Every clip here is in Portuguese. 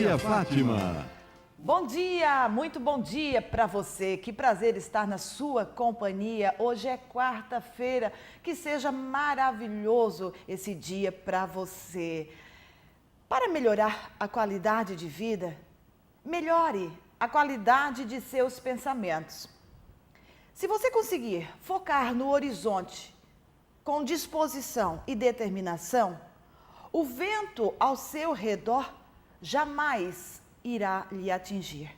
dia, Fátima. Bom dia, muito bom dia para você. Que prazer estar na sua companhia. Hoje é quarta-feira. Que seja maravilhoso esse dia para você. Para melhorar a qualidade de vida, melhore a qualidade de seus pensamentos. Se você conseguir focar no horizonte com disposição e determinação, o vento ao seu redor jamais irá lhe atingir.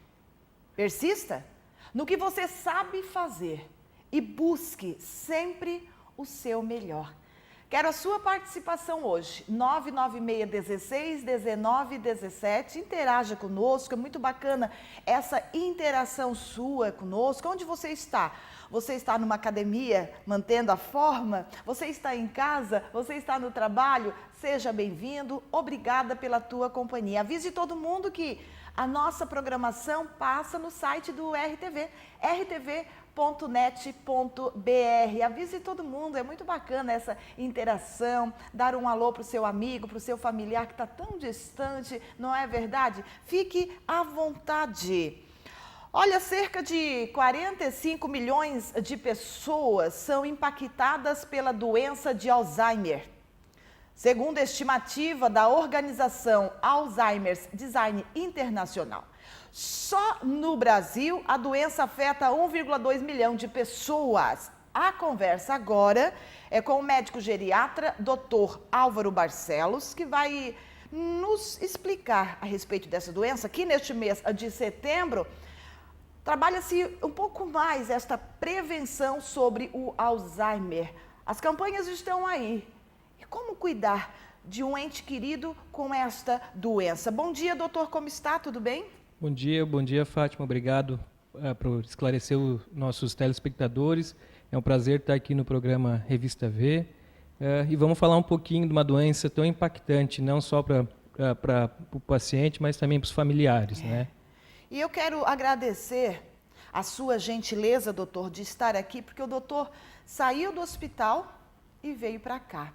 Persista no que você sabe fazer e busque sempre o seu melhor. Quero a sua participação hoje, 996161917, interaja conosco, é muito bacana essa interação sua conosco. Onde você está? Você está numa academia, mantendo a forma? Você está em casa? Você está no trabalho? Seja bem-vindo, obrigada pela tua companhia. Avise todo mundo que a nossa programação passa no site do RTV, rtv.net.br. Avise todo mundo, é muito bacana essa interação, dar um alô para o seu amigo, para o seu familiar que está tão distante, não é verdade? Fique à vontade. Olha, cerca de 45 milhões de pessoas são impactadas pela doença de Alzheimer. Segundo a estimativa da organização Alzheimer's Design Internacional, só no Brasil a doença afeta 1,2 milhão de pessoas. A conversa agora é com o médico geriatra Dr. Álvaro Barcelos, que vai nos explicar a respeito dessa doença, que neste mês de setembro trabalha-se um pouco mais esta prevenção sobre o Alzheimer. As campanhas estão aí. E como cuidar de um ente querido com esta doença? Bom dia, doutor, como está? Tudo bem? Bom dia, Fátima. Obrigado por esclarecer os nossos telespectadores. É um prazer estar aqui no programa Revista V. E vamos falar um pouquinho de uma doença tão impactante, não só para o paciente, mas também para os familiares, né? E eu quero agradecer a sua gentileza, doutor, de estar aqui, porque o doutor saiu do hospital e veio para cá.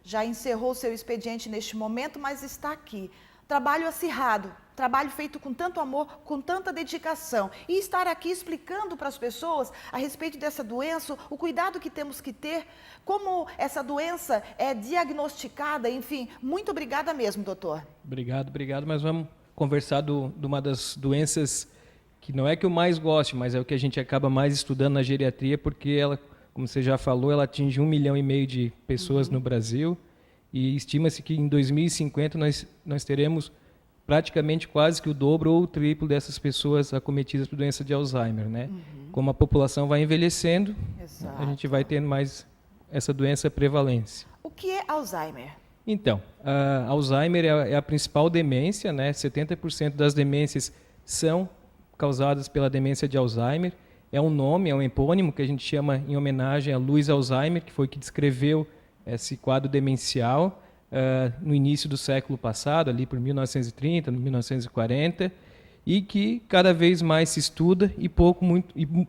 Já encerrou seu expediente neste momento, mas está aqui. Trabalho acirrado, trabalho feito com tanto amor, com tanta dedicação. E estar aqui explicando para as pessoas a respeito dessa doença, o cuidado que temos que ter, como essa doença é diagnosticada, enfim. Muito obrigada mesmo, doutor. Obrigado, mas vamos conversar de uma das doenças que não é que eu mais goste, mas é o que a gente acaba mais estudando na geriatria, porque ela, como você já falou, ela atinge 1,5 milhão de pessoas no Brasil, e estima-se que em 2050 nós teremos praticamente quase que o dobro ou o triplo dessas pessoas acometidas por doença de Alzheimer, né? Como a população vai envelhecendo, a gente vai tendo mais essa doença prevalência. O que é Alzheimer? Então, a Alzheimer é a principal demência, né? 70% das demências são causadas pela demência de Alzheimer. É um nome, é um epônimo que a gente chama em homenagem a Louis Alzheimer, que foi que descreveu esse quadro demencial no início do século passado, ali por 1930, 1940, e que cada vez mais se estuda e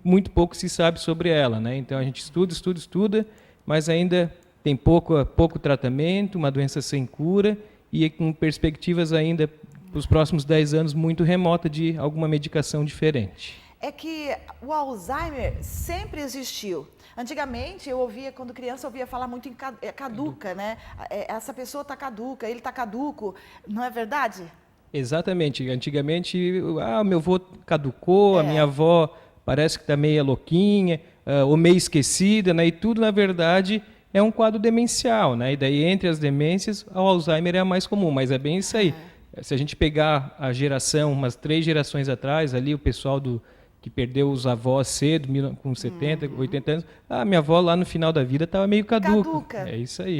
muito pouco se sabe sobre ela, né? Então a gente estuda, mas ainda tem pouco tratamento, uma doença sem cura e com perspectivas ainda para os próximos 10 anos muito remota de alguma medicação diferente. É que o Alzheimer sempre existiu. Antigamente, quando criança, eu ouvia falar muito em caduca, né? Essa pessoa está caduca, ele está caduco, não é verdade? Exatamente. Antigamente, meu avô caducou, a minha avó parece que está meio louquinha, ou meio esquecida, né? E tudo, na verdade, é um quadro demencial, né? E daí, entre as demências, o Alzheimer é a mais comum, mas é bem isso aí. Se a gente pegar a geração, umas 3 gerações atrás, ali o pessoal que perdeu os avós cedo, com 70, 80 anos, minha avó lá no final da vida estava meio caduca. É isso aí.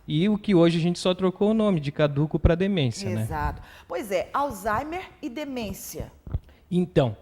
E o que hoje a gente só trocou o nome de caduco para demência, né? Exato. Pois é, Alzheimer e demência. Então,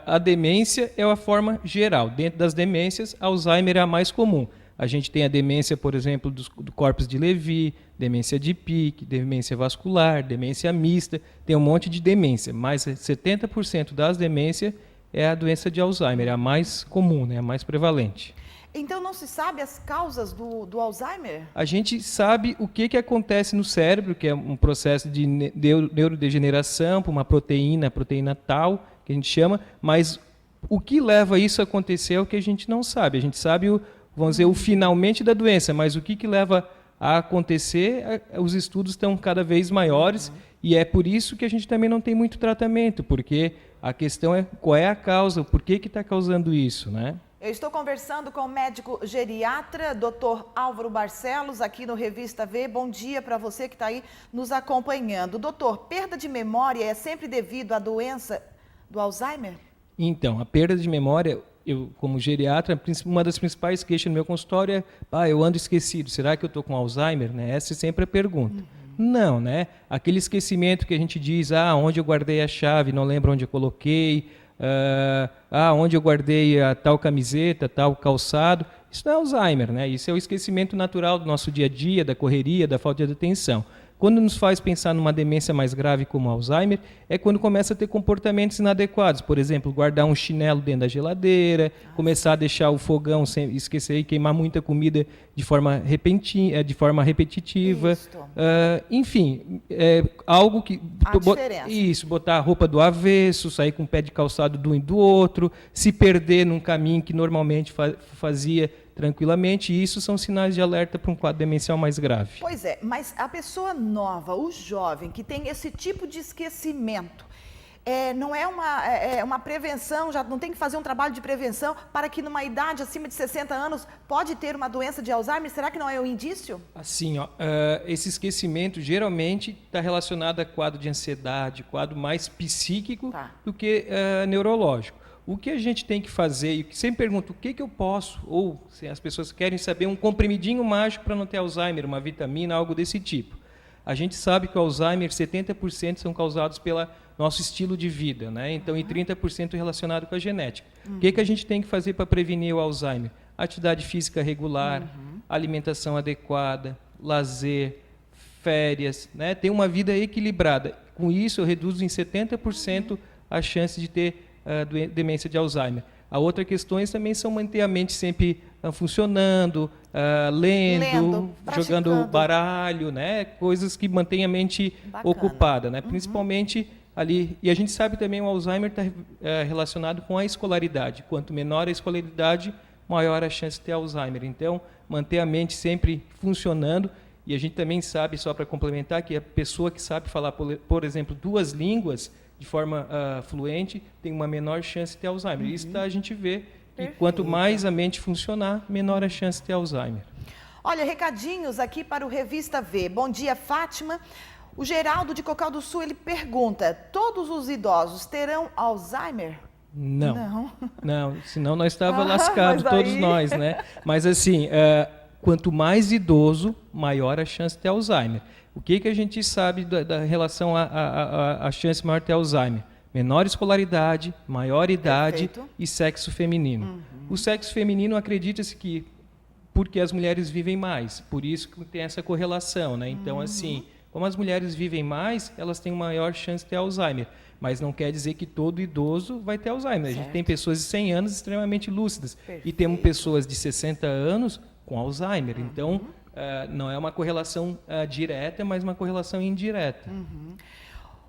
a demência é a forma geral. Dentro das demências, Alzheimer é a mais comum. A gente tem a demência, por exemplo, do Corpus de Levy, demência de Pick, demência vascular, demência mista, tem um monte de demência, mas 70% das demências é a doença de Alzheimer, é a mais comum, né, a mais prevalente. Então não se sabe as causas do Alzheimer? A gente sabe o que acontece no cérebro, que é um processo de neurodegeneração por uma proteína, a proteína tal, que a gente chama, mas o que leva isso a acontecer é o que a gente não sabe. A gente sabe, vamos dizer, o finalmente da doença, mas o que leva a acontecer, os estudos estão cada vez maiores, e é por isso que a gente também não tem muito tratamento, porque a questão é qual é a causa, por que está causando isso, né? Eu estou conversando com o médico geriatra, Dr. Álvaro Barcelos, aqui no Revista V. Bom dia para você que está aí nos acompanhando. Doutor, perda de memória é sempre devido à doença do Alzheimer? Então, a perda de memória, eu como geriatra, uma das principais queixas no meu consultório é, eu ando esquecido, será que eu estou com Alzheimer? Né? Essa é sempre a pergunta. Não, né? Aquele esquecimento que a gente diz, onde eu guardei a chave, não lembro onde eu coloquei, onde eu guardei a tal camiseta, tal calçado, isso não é Alzheimer, né? Isso é o esquecimento natural do nosso dia a dia, da correria, da falta de atenção. Quando nos faz pensar numa demência mais grave como Alzheimer, é quando começa a ter comportamentos inadequados. Por exemplo, guardar um chinelo dentro da geladeira, começar a deixar o fogão sem esquecer e queimar muita comida de forma repentina, de forma repetitiva. Enfim, algo que... Isso, botar a roupa do avesso, sair com o pé de calçado do um e do outro, se perder num caminho que normalmente fazia tranquilamente, e isso são sinais de alerta para um quadro demencial mais grave. Pois é, mas a pessoa nova, o jovem, que tem esse tipo de esquecimento, não é uma prevenção, já não tem que fazer um trabalho de prevenção para que numa idade acima de 60 anos pode ter uma doença de Alzheimer? Será que não é um indício? Assim, esse esquecimento geralmente está relacionado a quadro de ansiedade, quadro mais psíquico do que neurológico. O que a gente tem que fazer, e sempre pergunto, o que eu posso, ou se as pessoas querem saber, um comprimidinho mágico para não ter Alzheimer, uma vitamina, algo desse tipo. A gente sabe que o Alzheimer, 70% são causados pelo nosso estilo de vida, né? Então, e 30% relacionado com a genética. O que a gente tem que fazer para prevenir o Alzheimer? Atividade física regular, alimentação adequada, lazer, férias, né? Ter uma vida equilibrada. Com isso, eu reduzo em 70% a chance de ter demência de Alzheimer. A outra questão também são manter a mente sempre funcionando, lendo, jogando baralho, né? Coisas que mantêm a mente ocupada, né? Principalmente ali. E a gente sabe também que o Alzheimer está relacionado com a escolaridade. Quanto menor a escolaridade, maior a chance de ter Alzheimer. Então, manter a mente sempre funcionando. E a gente também sabe, só para complementar, que a pessoa que sabe falar, por exemplo, 2 línguas de forma fluente, tem uma menor chance de ter Alzheimer. Isso a gente vê que quanto mais a mente funcionar, menor a chance de ter Alzheimer. Olha, recadinhos aqui para o Revista V. Bom dia, Fátima. O Geraldo de Cocal do Sul, ele pergunta, todos os idosos terão Alzheimer? Não, senão nós estávamos lascados, todos nós, né? Mas assim, quanto mais idoso, maior a chance de ter Alzheimer. O que a gente sabe da relação à chance maior de ter Alzheimer? Menor escolaridade, maior idade e sexo feminino. O sexo feminino acredita-se que porque as mulheres vivem mais, por isso que tem essa correlação, né? Então, assim, como as mulheres vivem mais, elas têm maior chance de ter Alzheimer. Mas não quer dizer que todo idoso vai ter Alzheimer. A gente tem pessoas de 100 anos extremamente lúcidas e temos pessoas de 60 anos com Alzheimer. Então, não é uma correlação direta, mas uma correlação indireta.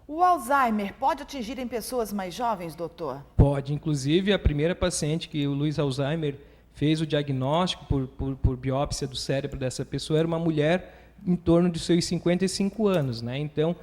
O Alzheimer pode atingir em pessoas mais jovens, doutor? Pode. Inclusive, a primeira paciente que o Luiz Alzheimer fez o diagnóstico por biópsia do cérebro dessa pessoa era uma mulher em torno de seus 55 anos, né? Então,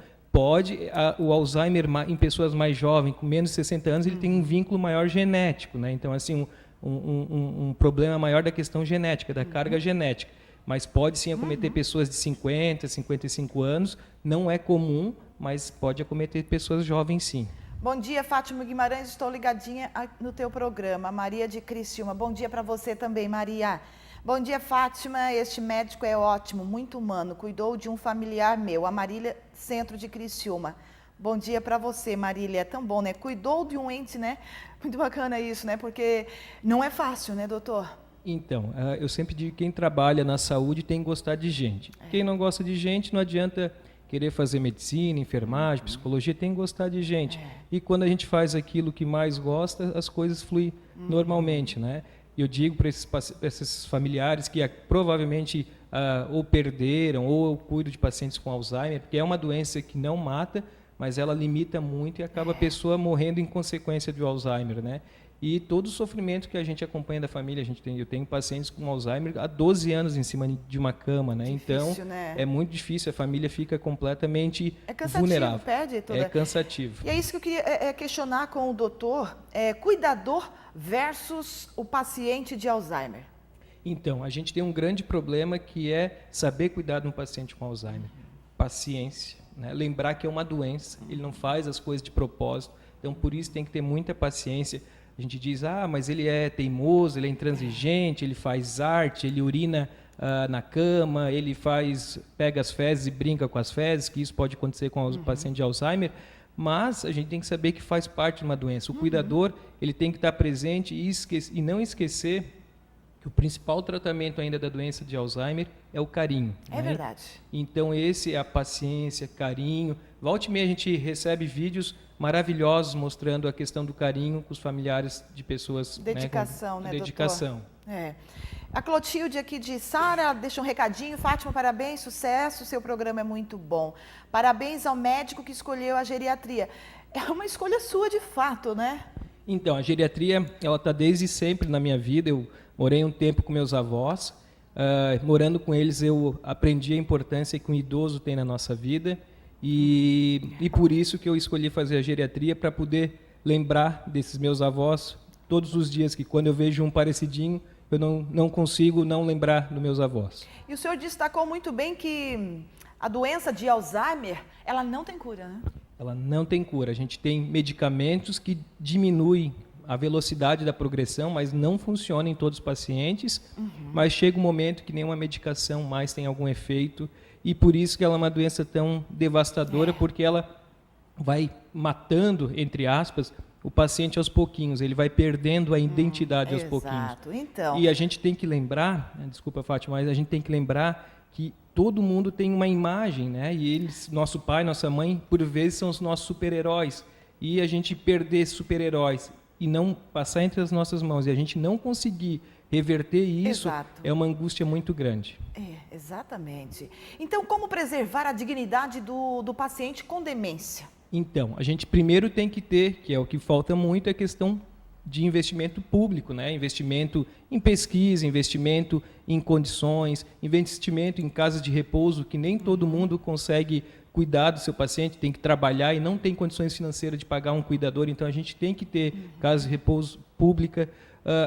o Alzheimer em pessoas mais jovens, com menos de 60 anos, ele tem um vínculo maior genético, né? Então, assim, um problema maior da questão genética, da carga genética. Mas pode sim acometer pessoas de 50, 55 anos, não é comum, mas pode acometer pessoas jovens sim. Bom dia, Fátima Guimarães, estou ligadinha no teu programa. Maria de Criciúma, bom dia para você também, Maria. Bom dia, Fátima, este médico é ótimo, muito humano, cuidou de um familiar meu, a Marília, centro de Criciúma. Bom dia para você, Marília, é tão bom, né? Cuidou de um ente, né? Muito bacana isso, né? Porque não é fácil, né, doutor? Então, eu sempre digo que quem trabalha na saúde tem que gostar de gente. Quem não gosta de gente, não adianta querer fazer medicina, enfermagem, psicologia, tem que gostar de gente. E quando a gente faz aquilo que mais gosta, as coisas fluem normalmente, né? eu digo para esses familiares que provavelmente ou perderam ou eu cuido de pacientes com Alzheimer, porque é uma doença que não mata, mas ela limita muito e acaba a pessoa morrendo em consequência do Alzheimer, né? E todo o sofrimento que a gente acompanha da família, eu tenho pacientes com Alzheimer há 12 anos em cima de uma cama, né? Difícil, então, né? é muito difícil, a família fica completamente cansativo, vulnerável. Perde toda... É cansativo. E é isso que eu queria questionar com o doutor, cuidador versus o paciente de Alzheimer. Então, a gente tem um grande problema que é saber cuidar de um paciente com Alzheimer. Paciência, né? Lembrar que é uma doença, ele não faz as coisas de propósito, então por isso tem que ter muita paciência. A gente diz, mas ele é teimoso, ele é intransigente, ele faz arte, ele urina na cama, ele pega as fezes e brinca com as fezes, que isso pode acontecer com o paciente de Alzheimer, mas a gente tem que saber que faz parte de uma doença. O cuidador, ele tem que estar presente e não esquecer que o principal tratamento ainda da doença de Alzheimer é o carinho. É verdade. Então, esse é a paciência, carinho. Volta e meia a gente recebe vídeos maravilhosos mostrando a questão do carinho com os familiares de pessoas... Dedicação, né, dedicação. Doutor? A Clotilde aqui de Sara deixa um recadinho. Fátima, parabéns, sucesso, seu programa é muito bom. Parabéns ao médico que escolheu a geriatria. É uma escolha sua de fato, né? Então, a geriatria, ela está desde sempre na minha vida. Eu morei um tempo com meus avós. Morando com eles, eu aprendi a importância que um idoso tem na nossa vida. E por isso que eu escolhi fazer a geriatria, para poder lembrar desses meus avós todos os dias, que quando eu vejo um parecidinho, eu não consigo não lembrar dos meus avós. E o senhor destacou muito bem que a doença de Alzheimer, ela não tem cura, né? Ela não tem cura. A gente tem medicamentos que diminuem a velocidade da progressão, mas não funciona em todos os pacientes. Mas chega um momento que nenhuma medicação mais tem algum efeito. E por isso que ela é uma doença tão devastadora, porque ela vai matando, entre aspas, o paciente aos pouquinhos. Ele vai perdendo a identidade aos pouquinhos. Exato. Então... E a gente tem que lembrar, desculpa, Fátima, mas a gente tem que lembrar que todo mundo tem uma imagem, né? E eles, nosso pai, nossa mãe, por vezes são os nossos super-heróis. E a gente perder super-heróis e não passar entre as nossas mãos, e a gente não conseguir reverter isso, é uma angústia muito grande. Exatamente. Então, como preservar a dignidade do paciente com demência? Então, a gente primeiro tem que ter, que é o que falta muito, a questão de investimento público, né? Investimento em pesquisa, investimento em condições, investimento em casas de repouso, que nem todo mundo consegue cuidar do seu paciente, tem que trabalhar e não tem condições financeiras de pagar um cuidador, então a gente tem que ter casas de repouso pública.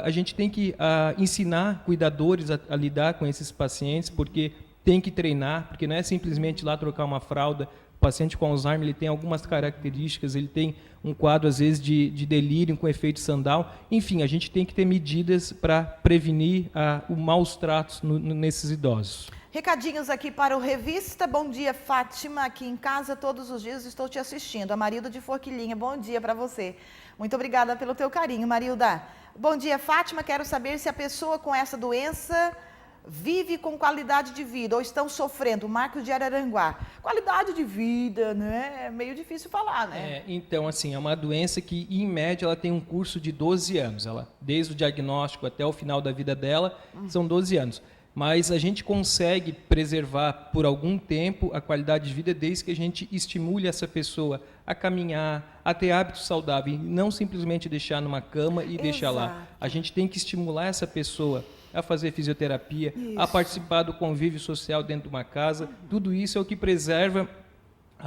A gente tem que ensinar cuidadores a lidar com esses pacientes, porque tem que treinar, porque não é simplesmente ir lá trocar uma fralda. O paciente com Alzheimer, ele tem algumas características, ele tem um quadro, às vezes, de delírio com efeito Sandau. Enfim, a gente tem que ter medidas para prevenir os maus tratos nesses idosos. Recadinhos aqui para o Revista. Bom dia, Fátima. Aqui em casa, todos os dias, estou te assistindo. A Marilda de Forquilinha, bom dia para você. Muito obrigada pelo teu carinho, Marilda. Bom dia, Fátima. Quero saber se a pessoa com essa doença vive com qualidade de vida ou estão sofrendo. Marcos de Araranguá. Qualidade de vida, né? É meio difícil falar, né? Então, assim, é uma doença que, em média, ela tem um curso de 12 anos. Desde o diagnóstico até o final da vida dela, são 12 anos. Mas a gente consegue preservar por algum tempo a qualidade de vida desde que a gente estimule essa pessoa a caminhar, a ter hábitos saudáveis, e não simplesmente deixar numa cama e deixar lá. A gente tem que estimular essa pessoa a fazer fisioterapia, a participar do convívio social dentro de uma casa. Tudo isso é o que preserva,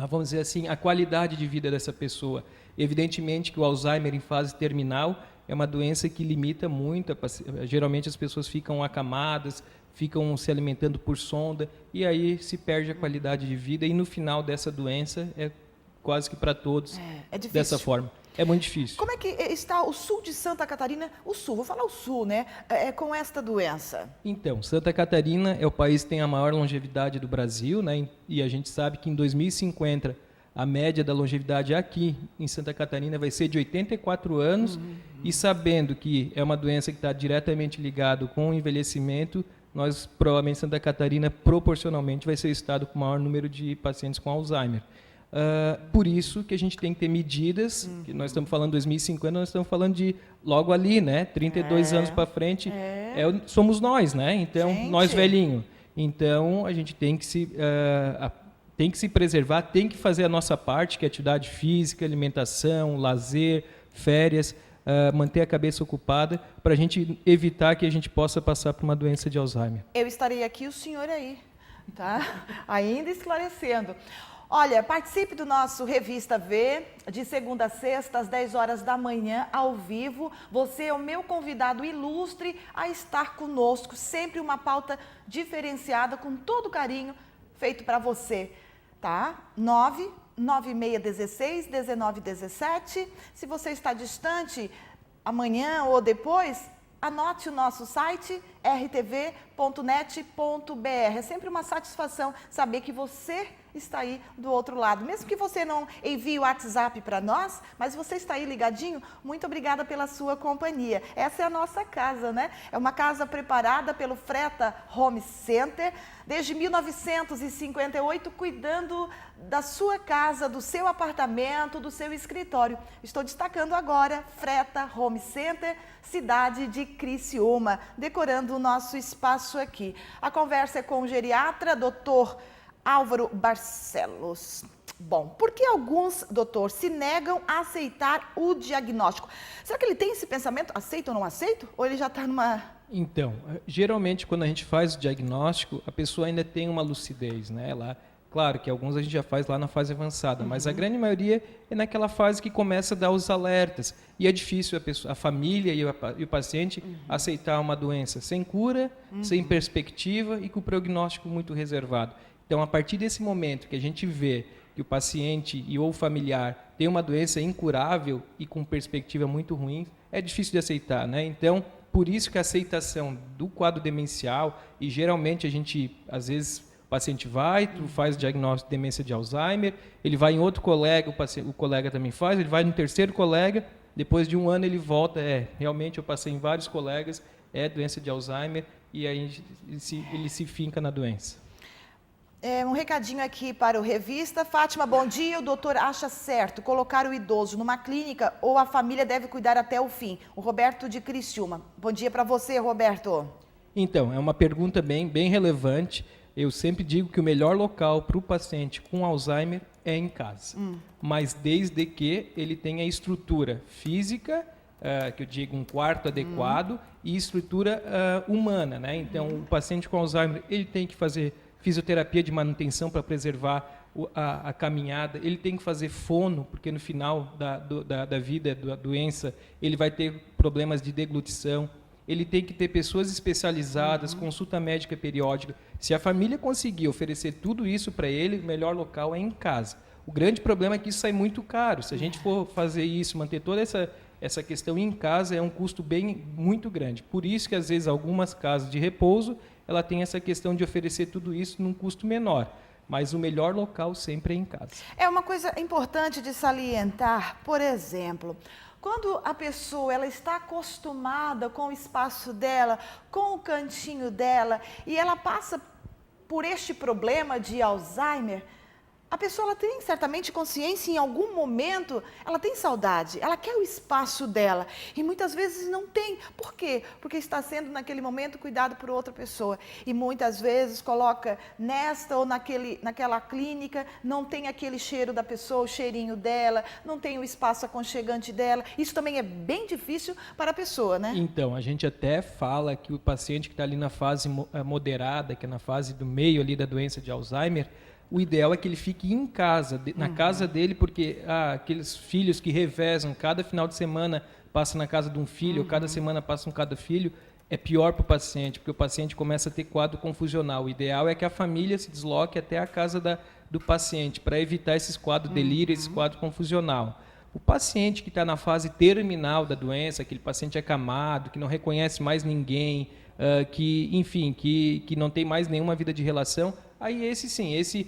vamos dizer assim, a qualidade de vida dessa pessoa. Evidentemente que o Alzheimer em fase terminal é uma doença que limita muito, geralmente as pessoas ficam acamadas, ficam se alimentando por sonda, e aí se perde a qualidade de vida, e no final dessa doença é quase que para todos dessa forma. É muito difícil. Como é que está o sul de Santa Catarina, o sul, vou falar o sul, né, com esta doença? Então, Santa Catarina é o país que tem a maior longevidade do Brasil, né, e a gente sabe que em 2050 a média da longevidade aqui em Santa Catarina vai ser de 84 anos, e sabendo que é uma doença que está diretamente ligada com o envelhecimento, nós, provavelmente, Santa Catarina, proporcionalmente, vai ser o estado com o maior número de pacientes com Alzheimer. Por isso que a gente tem que ter medidas, que nós estamos falando de 2050, nós estamos falando de logo ali, né? 32 anos para frente, somos nós, né? Então, nós velhinho. Então, a gente tem que se preservar, tem que fazer a nossa parte, que é atividade física, alimentação, lazer, férias, manter a cabeça ocupada, para a gente evitar que a gente possa passar por uma doença de Alzheimer. Eu estarei aqui, o senhor aí, tá? Ainda esclarecendo. Olha, participe do nosso Revista V, de segunda a sexta, às 10 horas da manhã, ao vivo. Você é o meu convidado ilustre a estar conosco. Sempre uma pauta diferenciada, com todo carinho, feito para você, tá? 99616-1917. Se você está distante, amanhã ou depois, anote o nosso site, rtv.net.br. É sempre uma satisfação saber que você está aí do outro lado. Mesmo que você não envie o WhatsApp para nós, mas você está aí ligadinho, muito obrigada pela sua companhia. Essa é a nossa casa, né? É uma casa preparada pelo Freta Home Center, desde 1958, cuidando da sua casa, do seu apartamento, do seu escritório. Estou destacando agora Freta Home Center, cidade de Criciúma, decorando o nosso espaço aqui. A conversa é com o geriatra, doutor Álvaro Barcelos. Bom, por que alguns, doutor, se negam a aceitar o diagnóstico? Será que ele tem esse pensamento, aceito ou não aceito? Ou ele já está numa... Então, geralmente quando a gente faz o diagnóstico, a pessoa ainda tem uma lucidez, né? Claro que alguns a gente já faz lá na fase avançada, mas a grande maioria é naquela fase que começa a dar os alertas. E é difícil a família e o paciente aceitar uma doença sem cura, sem perspectiva e com o prognóstico muito reservado. Então, a partir desse momento que a gente vê que o paciente ou o familiar tem uma doença incurável e com perspectiva muito ruim, é difícil de aceitar, né? Então, por isso que a aceitação do quadro demencial, e geralmente a gente, às vezes, o paciente vai, faz o diagnóstico de demência de Alzheimer, ele vai em outro colega, o colega também faz, ele vai no terceiro colega, depois de um ano ele volta, realmente eu passei em vários colegas, é doença de Alzheimer, e aí ele se finca na doença. Um recadinho aqui para o Revista. Fátima, bom dia. O doutor acha certo colocar o idoso numa clínica ou a família deve cuidar até o fim? O Roberto de Criciúma. Bom dia para você, Roberto. Então, é uma pergunta bem relevante. Eu sempre digo que o melhor local para o paciente com Alzheimer é em casa. Mas desde que ele tenha estrutura física, que eu digo um quarto adequado, e estrutura humana, né? Então, o paciente com Alzheimer, ele tem que fazer fisioterapia de manutenção para preservar a caminhada, ele tem que fazer fono, porque no final da vida, da doença, ele vai ter problemas de deglutição, ele tem que ter pessoas especializadas, consulta médica periódica. Se a família conseguir oferecer tudo isso para ele, o melhor local é em casa. O grande problema é que isso sai muito caro. Se a gente for fazer isso, manter toda essa questão em casa, é um custo muito grande. Por isso que, às vezes, algumas casas de repouso, ela tem essa questão de oferecer tudo isso num custo menor. Mas o melhor local sempre é em casa. É uma coisa importante de salientar, por exemplo, quando a pessoa ela está acostumada com o espaço dela, com o cantinho dela, e ela passa por este problema de Alzheimer, a pessoa ela tem certamente consciência, em algum momento, ela tem saudade, ela quer o espaço dela. E muitas vezes não tem. Por quê? Porque está sendo, naquele momento, cuidado por outra pessoa. E muitas vezes coloca nesta ou naquela clínica, não tem aquele cheiro da pessoa, o cheirinho dela, não tem o espaço aconchegante dela. Isso também é bem difícil para a pessoa, né? Então, a gente até fala que o paciente que está ali na fase moderada, que é na fase do meio ali da doença de Alzheimer, o ideal é que ele fique em casa, na casa dele, porque aqueles filhos que revezam, cada final de semana passa na casa de um filho, ou cada semana passa em cada filho, é pior para o paciente, porque o paciente começa a ter quadro confusional. O ideal é que a família se desloque até a casa do paciente, para evitar esses quadros delírio, esse quadro confusional. O paciente que está na fase terminal da doença, aquele paciente acamado, que não reconhece mais ninguém, que não tem mais nenhuma vida de relação, aí esse sim, esse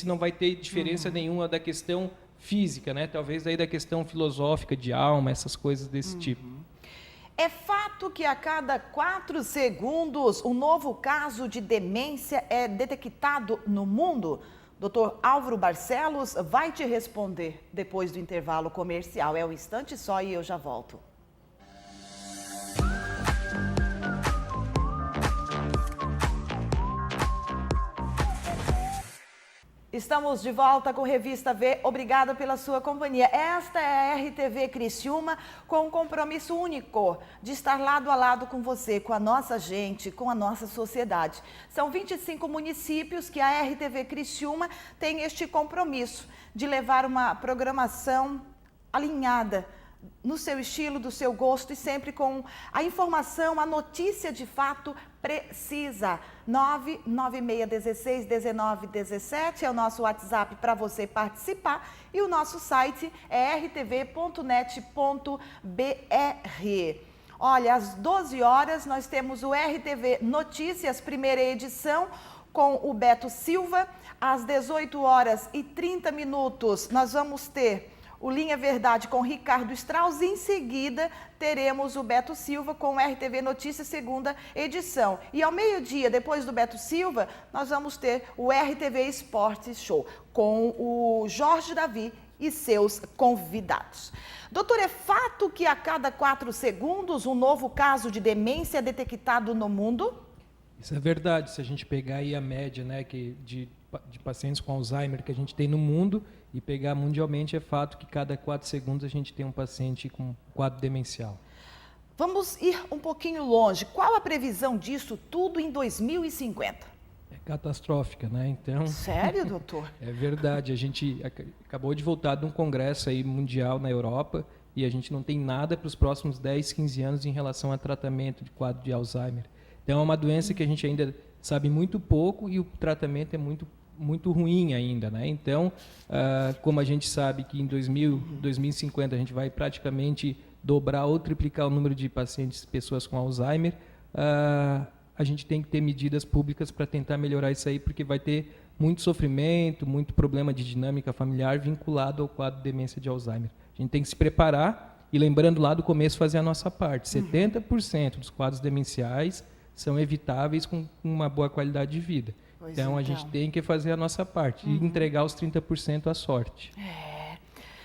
não vai ter diferença nenhuma da questão física, né? Talvez daí da questão filosófica de alma, essas coisas desse tipo. É fato que a cada 4 segundos um novo caso de demência é detectado no mundo? Dr. Álvaro Barcelos vai te responder depois do intervalo comercial. É um instante só e eu já volto. Estamos de volta com Revista V. Obrigada pela sua companhia. Esta é a RTV Criciúma com um compromisso único de estar lado a lado com você, com a nossa gente, com a nossa sociedade. São 25 municípios que a RTV Criciúma tem este compromisso de levar uma programação alinhada no seu estilo, do seu gosto e sempre com a informação, a notícia de fato precisa. 996161917 é o nosso WhatsApp para você participar e o nosso site é rtv.net.br. Olha, às 12 horas nós temos o RTV Notícias, primeira edição, com o Beto Silva. Às 18 horas e 30 minutos nós vamos ter o Linha Verdade com Ricardo Strauss. Em seguida, teremos o Beto Silva com o RTV Notícias, segunda edição. E ao meio-dia, depois do Beto Silva, nós vamos ter o RTV Esportes Show com o Jorge Davi e seus convidados. Doutor, é fato que a cada 4 segundos um novo caso de demência é detectado no mundo? Isso é verdade. Se a gente pegar aí a média, né, de pacientes com Alzheimer que a gente tem no mundo e pegar mundialmente, é fato que cada 4 segundos a gente tem um paciente com quadro demencial. Vamos ir um pouquinho longe. Qual a previsão disso tudo em 2050? É catastrófica, né? Então... Sério, doutor? É verdade. A gente acabou de voltar de um congresso aí mundial na Europa e a gente não tem nada para os próximos 10, 15 anos em relação a tratamento de quadro de Alzheimer. Então é uma doença que a gente ainda sabe muito pouco e o tratamento é muito ruim ainda, né? Então, como a gente sabe que em 2050 a gente vai praticamente dobrar ou triplicar o número de pacientes, pessoas com Alzheimer, a gente tem que ter medidas públicas para tentar melhorar isso aí, porque vai ter muito sofrimento, muito problema de dinâmica familiar vinculado ao quadro de demência de Alzheimer. A gente tem que se preparar e, lembrando lá do começo, fazer a nossa parte. 70% dos quadros demenciais são evitáveis com uma boa qualidade de vida. Então, a gente tem que fazer a nossa parte e entregar os 30% à sorte.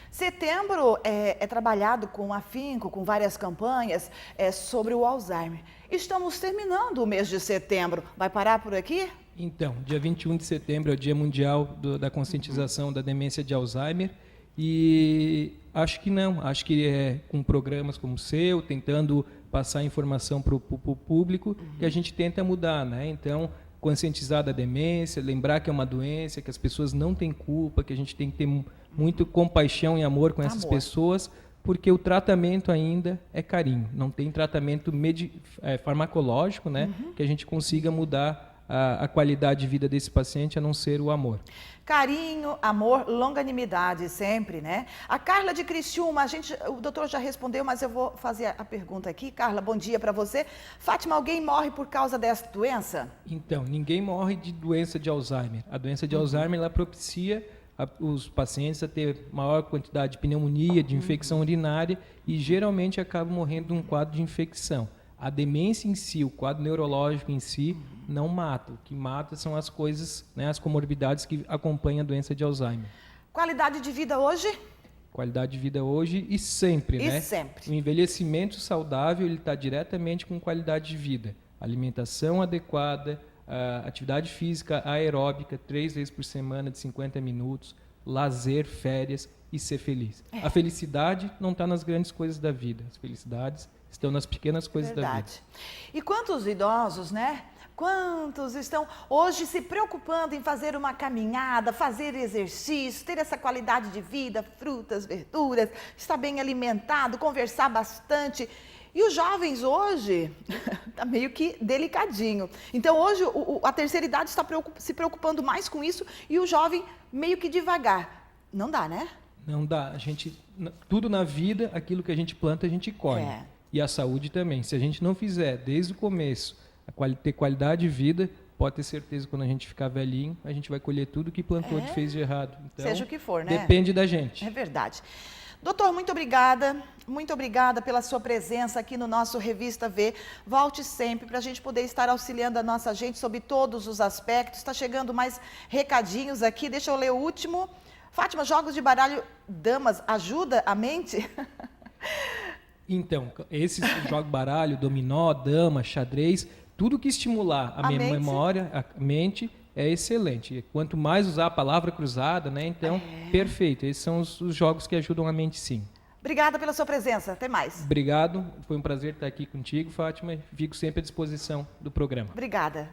Setembro é trabalhado com afinco, com várias campanhas sobre o Alzheimer. Estamos terminando o mês de setembro. Vai parar por aqui? Então, dia 21 de setembro é o Dia Mundial da Conscientização da Demência de Alzheimer. E acho que não. Acho que com programas como o seu, tentando passar informação para o público, que a gente tenta mudar, né? Então, conscientizar da demência, lembrar que é uma doença, que as pessoas não têm culpa, que a gente tem que ter muito compaixão e amor com essas pessoas, porque o tratamento ainda é carinho. Não tem tratamento farmacológico, né? Que a gente consiga mudar a qualidade de vida desse paciente, a não ser o amor. Carinho, amor, longanimidade sempre, né? A Carla de Criciúma, o doutor já respondeu, mas eu vou fazer a pergunta aqui. Carla, bom dia para você. Fátima, alguém morre por causa dessa doença? Então, ninguém morre de doença de Alzheimer. A doença de Alzheimer, ela propicia os pacientes a ter maior quantidade de pneumonia, de infecção urinária e geralmente acabam morrendo de um quadro de infecção. A demência em si, o quadro neurológico em si, não mata. O que mata são as coisas, né, as comorbidades que acompanham a doença de Alzheimer. Qualidade de vida hoje? Qualidade de vida hoje e sempre, né? E sempre. O envelhecimento saudável, ele está diretamente com qualidade de vida. Alimentação adequada, atividade física aeróbica, 3 vezes por semana de 50 minutos, lazer, férias e ser feliz. A felicidade não está nas grandes coisas da vida. As felicidades estão nas pequenas coisas da vida. E quantos idosos, né? Quantos estão hoje se preocupando em fazer uma caminhada, fazer exercício, ter essa qualidade de vida, frutas, verduras, estar bem alimentado, conversar bastante. E os jovens hoje, está meio que delicadinho. Então hoje a terceira idade está se preocupando mais com isso e o jovem meio que devagar. Não dá, né? Não dá. Tudo na vida, aquilo que a gente planta, a gente colhe. E a saúde também. Se a gente não fizer desde o começo, ter qualidade de vida, pode ter certeza que quando a gente ficar velhinho, a gente vai colher tudo que plantou, que fez de errado. Então, seja o que for, né? Depende da gente. É verdade. Doutor, muito obrigada pela sua presença aqui no nosso Revista V. Volte sempre para a gente poder estar auxiliando a nossa gente sobre todos os aspectos. Está chegando mais recadinhos aqui, deixa eu ler o último. Fátima, jogos de baralho damas ajuda a mente? Então, esses jogos baralho, dominó, dama, xadrez, tudo que estimular a memória, a mente, é excelente. Quanto mais usar a palavra cruzada, né? Então, perfeito. Esses são os jogos que ajudam a mente, sim. Obrigada pela sua presença. Até mais. Obrigado. Foi um prazer estar aqui contigo, Fátima. Fico sempre à disposição do programa. Obrigada.